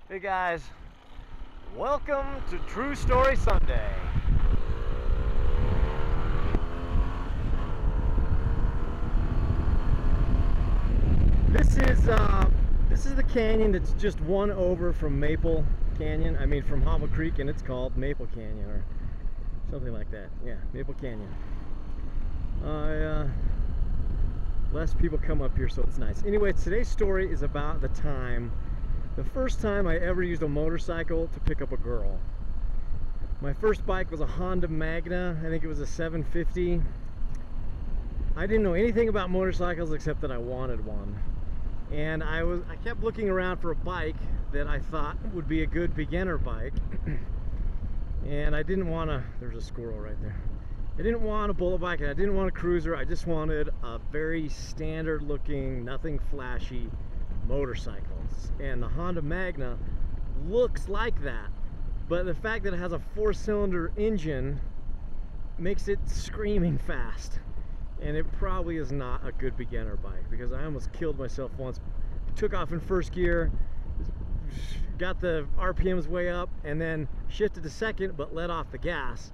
Hey guys, welcome to True Story Sunday. This is the canyon that's just one over from Maple Canyon. I mean from Hobble Creek, and it's called Maple Canyon or something like that. Yeah, Maple Canyon. Less people come up here, so it's nice. Anyway, today's story is about the first time I ever used a motorcycle to pick up a girl. My first bike was a Honda Magna. I think it was a 750. I didn't know anything about motorcycles except that I wanted one. And I kept looking around for a bike that I thought would be a good beginner bike. And I didn't want to, there's a squirrel right there. I didn't want a bullet bike and I didn't want a cruiser. I just wanted a very standard looking, nothing flashy motorcycle. And the Honda Magna looks like that. But the fact that it has a 4-cylinder engine makes it screaming fast. And it probably is not a good beginner bike because I almost killed myself once. Took off in first gear, got the RPMs way up, and then shifted to second but let off the gas.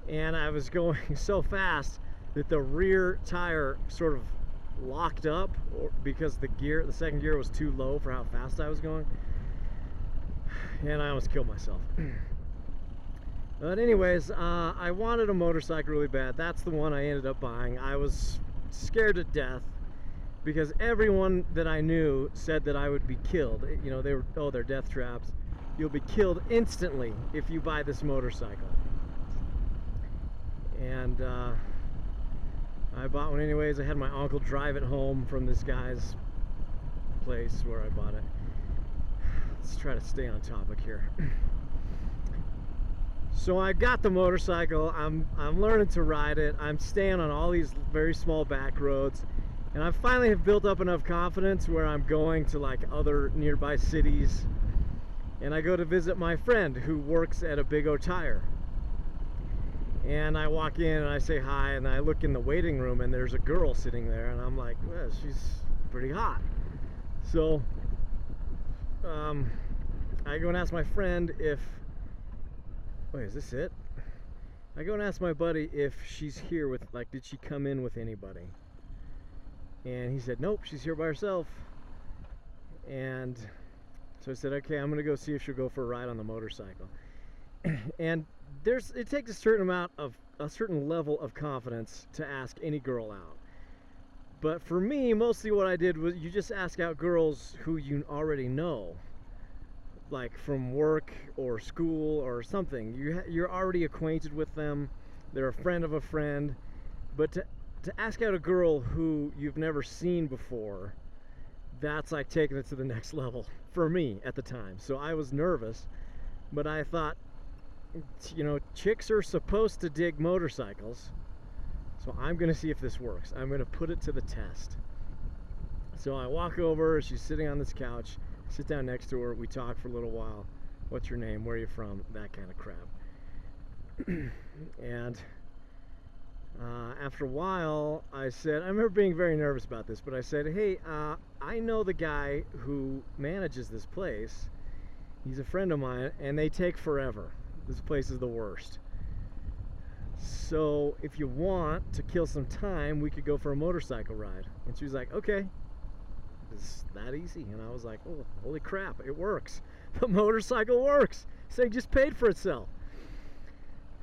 And I was going so fast that the rear tire sort of locked up because the second gear was too low for how fast I was going. And I almost killed myself. But anyways, I wanted a motorcycle really bad. That's the one I ended up buying. I was scared to death because everyone that I knew said that I would be killed. You know, they're death traps. You'll be killed instantly if you buy this motorcycle. And I bought one anyways. I had my uncle drive it home from this guy's place where I bought it. Let's try to stay on topic here. So I got the motorcycle. I'm learning to ride it. I'm staying on all these very small back roads, and I finally have built up enough confidence where I'm going to like other nearby cities, and I go to visit my friend who works at a Big O Tire. And I walk in and I say hi, and I look in the waiting room and there's a girl sitting there, and I'm like, well, she's pretty hot. So I go and ask my friend if, wait, is this it? I go and ask my buddy if she's here with, like, did she come in with anybody? And he said, nope, she's here by herself. And so I said, okay, I'm gonna go see if she'll go for a ride on the motorcycle. And it takes a certain level of confidence to ask any girl out. But for me, mostly what I did was you just ask out girls who you already know, like from work or school or something. You're already acquainted with them. They're a friend of a friend. But to ask out a girl who you've never seen before, that's like taking it to the next level for me at the time. So I was nervous, but I thought, you know, chicks are supposed to dig motorcycles, so I'm gonna see if this works. I'm gonna put it to the test. So I walk over, she's sitting on this couch, sit down next to her, we talk for a little while. What's your name, where are you from, that kind of crap. And after a while I remember being very nervous about this, but I said, hey, I know the guy who manages this place. He's a friend of mine, and they take forever. This place is the worst. So if you want to kill some time, we could go for a motorcycle ride. And she was like, okay. It's that easy. And I was like, oh, holy crap, it works. The motorcycle works. This thing just paid for itself.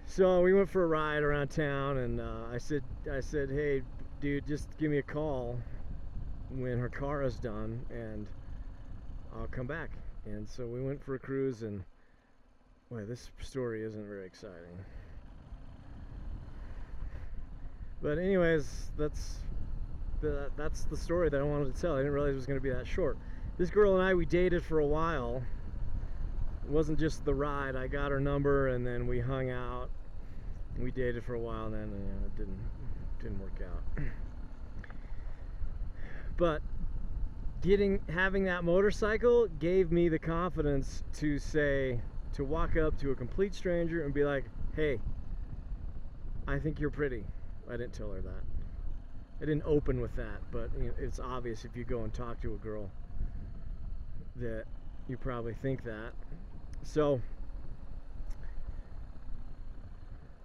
So we went for a ride around town, and I said, hey, dude, just give me a call when her car is done, and I'll come back. And so we went for a cruise, and boy, this story isn't very exciting. But anyways, that's the story that I wanted to tell. I didn't realize it was going to be that short. This girl and I, we dated for a while. It wasn't just the ride. I got her number, and then we hung out. We dated for a while, and then it didn't work out. But having that motorcycle gave me the confidence to walk up to a complete stranger and be like, hey, I think you're pretty. I didn't tell her that. I didn't open with that, but you know, it's obvious if you go and talk to a girl that you probably think that. So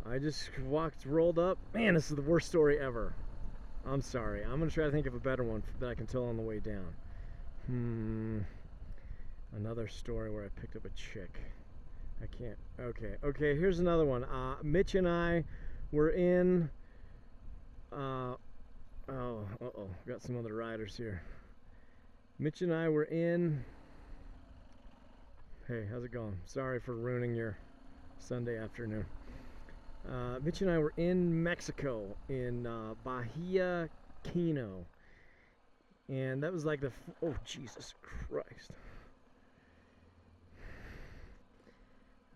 I just rolled up. Man, this is the worst story ever. I'm sorry. I'm gonna try to think of a better one that I can tell on the way down. Another story where I picked up a chick. I can't. Okay, here's another one. Mitch and I were in got some other riders here. Mitch and I were in, hey, how's it going? Sorry for ruining your Sunday afternoon. Mitch and I were in Mexico, in Bahia Kino, and that was like oh, Jesus Christ.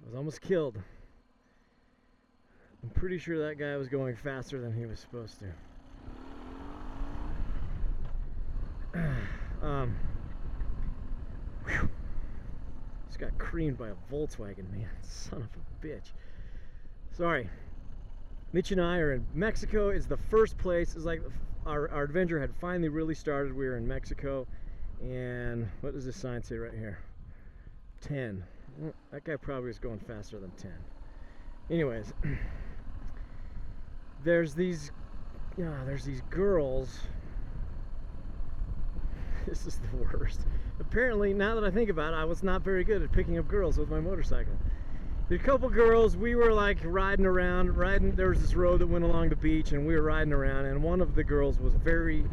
I was almost killed. I'm pretty sure that guy was going faster than he was supposed to. Just got creamed by a Volkswagen, man. Son of a bitch. Sorry. Mitch and I are in Mexico. It's the first place. It's like our adventure had finally really started. We were in Mexico. And what does this sign say right here? 10. Well, that guy probably was going faster than 10. Anyways, there's these girls. This is the worst. Apparently, now that I think about it, I was not very good at picking up girls with my motorcycle. There's a couple girls, we were like riding around, there was this road that went along the beach, and we were riding around, and one of the girls was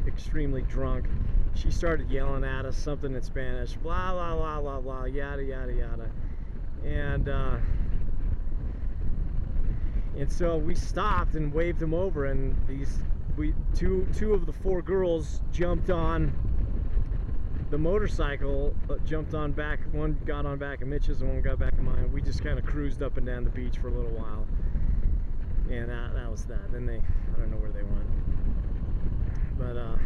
extremely drunk. She started yelling at us something in Spanish, blah, blah, blah, blah, blah, yada, yada, yada. And so we stopped and waved them over, and two of the four girls jumped on the motorcycle, jumped on back. One got on back of Mitch's and one got back of mine. We just kind of cruised up and down the beach for a little while, and that was that. Then I don't know where they went, but I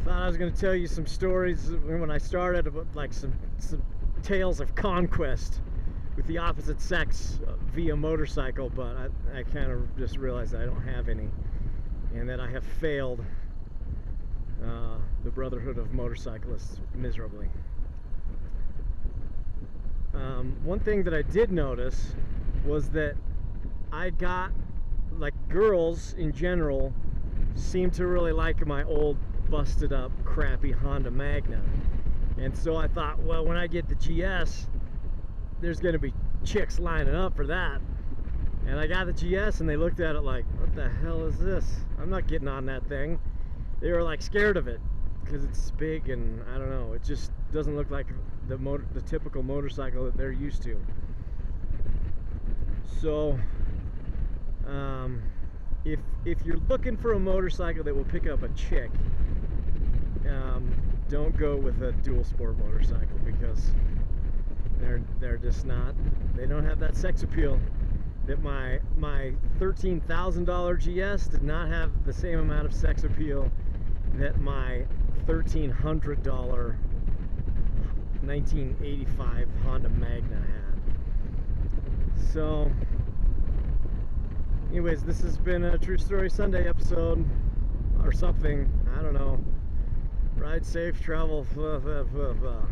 thought I was going to tell you some stories when I started about like some tales of conquest with the opposite sex via motorcycle, but I kind of just realized I don't have any, and that I have failed the Brotherhood of Motorcyclists miserably. One thing that I did notice was that I got, like, girls in general seem to really like my old busted up crappy Honda Magna, and so I thought, well, when I get the GS, there's gonna be chicks lining up for that. And I got the GS and they looked at it like, what the hell is this? I'm not getting on that thing. They were like scared of it because it's big, and I don't know, it just doesn't look like the typical motorcycle that they're used to. So if you're looking for a motorcycle that will pick up a chick, don't go with a dual sport motorcycle, because they're just not, they don't have that sex appeal. That my $13,000 GS did not have the same amount of sex appeal that my $1,300 1985 Honda Magna had. So anyways, this has been a True Story Sunday episode or something, I don't know. Ride safe, travel, blah, blah, blah, blah.